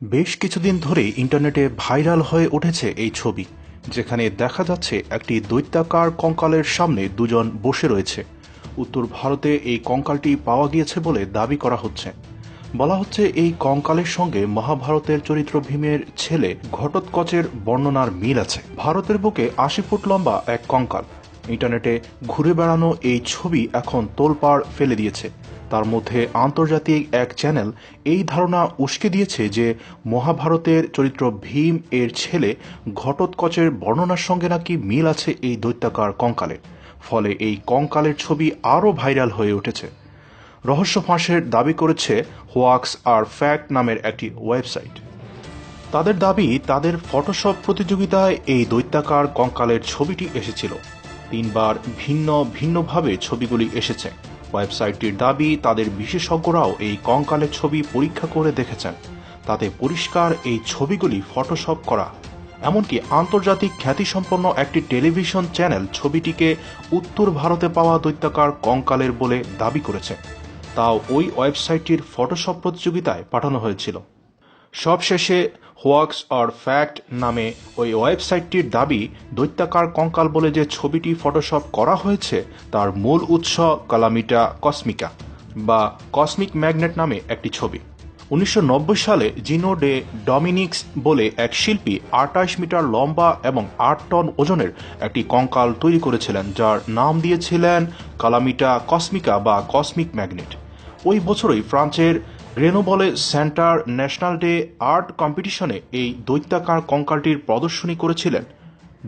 বেশ কিছুদিন ধরে ইন্টারনেটে ভাইরাল হয়ে উঠেছে এই ছবি, যেখানে দেখা যাচ্ছে একটি দৈত্যাকার কঙ্কালের সামনে দুজন বসে রয়েছে। উত্তর ভারতে এই কঙ্কালটি পাওয়া গিয়েছে বলে দাবি করা হচ্ছে। বলা হচ্ছে এই কঙ্কালের সঙ্গে মহাভারতের চরিত্র ভীমের ছেলে ঘটোৎকচের বর্ণনার মিল আছে। ভারতের বুকে ৮০ ফুট লম্বা এক কঙ্কাল। ইন্টারনেটে ঘুরে বেড়ানো এই ছবি এখন তোলপাড় ফেলে দিয়েছে। তার মধ্যে আন্তর্জাতিক এক চ্যানেল এই ধারণা উস্কে দিয়েছে যে মহাভারতের চরিত্র ভীম এর ছেলে ঘটোৎকচের বর্ণনার সঙ্গে নাকি মিল আছে এই দৈত্যাকার কঙ্কালে। ফলে এই কঙ্কালের ছবি আরও ভাইরাল হয়ে উঠেছে। রহস্য ফাঁসের দাবি করেছে হোয়াক্স আর ফ্যাক্ট নামের একটি ওয়েবসাইট। তাদের দাবি, তাদের ফটোশপ প্রতিযোগিতায় এই দৈত্যাকার কঙ্কালের ছবিটি এসেছিল। ৩ বার ভিন্ন ভিন্নভাবে ছবিগুলি এসেছে। ওয়েবসাইটটির দাবি, তাদের বিশেষজ্ঞরাও এই কঙ্কালের ছবি পরীক্ষা করে দেখেছেন। তাতে পরিষ্কার এই ছবিগুলি ফটোশপ করা। এমনকি আন্তর্জাতিক খ্যাতিসম্পন্ন একটি টেলিভিশন চ্যানেল ছবিটিকে উত্তর ভারতে পাওয়া দৈত্যাকার কঙ্কালের বলে দাবি করেছে। তাও ওই ওয়েবসাইটটির ফটোশপ প্রতিযোগিতায় পাঠানো হয়েছিল। সবশেষে হোয়াক্স অর ফ্যাক্ট নামে ওই ওয়েবসাইটটির দাবি, দৈত্যাকার কঙ্কাল বলে যে ছবিটি ফটোশপ করা হয়েছে তার মূল উৎস কালামিটা কসমিকা বা কসমিক ম্যাগনেট নামে একটি ছবি। ১৯৯০ সালে জিনো ডে ডমিনিক্স বলে এক শিল্পী ২৮ মিটার লম্বা এবং ৮ টন ওজনের একটি কঙ্কাল তৈরি করেছিলেন, যার নাম দিয়েছিলেন কালামিটা কসমিকা বা কসমিক ম্যাগনেট। ওই বছরই ফ্রান্সের গ্রেনোবলে সেন্টার ন্যাশনাল ডে আর্ট কম্পিটিশনে এই দৈত্যাকার কঙ্কালটির প্রদর্শনী করেছিলেন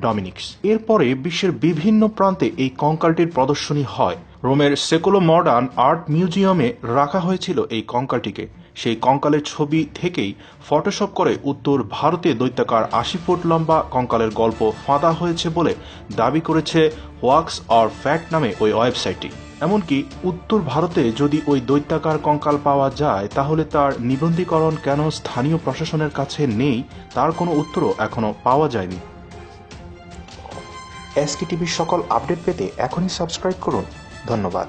ডমিনিক্স। এরপরে বিশ্বের বিভিন্ন প্রান্তে এই কঙ্কালটির প্রদর্শনী হয়। রোমের সেকুলো মডার্ন আর্ট মিউজিয়ামে রাখা হয়েছিল এই কঙ্কালটিকে। সেই কঙ্কালের ছবি থেকেই ফটোশপ করে উত্তর ভারতে দৈত্যাকার ৮০ ফুট লম্বা কঙ্কালের গল্প ফাঁদা হয়েছে বলে দাবি করেছে হোয়াক্স অর ফ্যাক্ট নামে ওই ওয়েবসাইটটি। এমনকি উত্তর ভারতে যদি ওই দৈত্যাকার কঙ্কাল পাওয়া যায়, তাহলে তার নিবন্ধীকরণ কেন স্থানীয় প্রশাসনের কাছে নেই, তার কোনো উত্তরও এখনো পাওয়া যায়নি। এসকে টিভির সকল আপডেট পেতে এখনই সাবস্ক্রাইব করুন। ধন্যবাদ।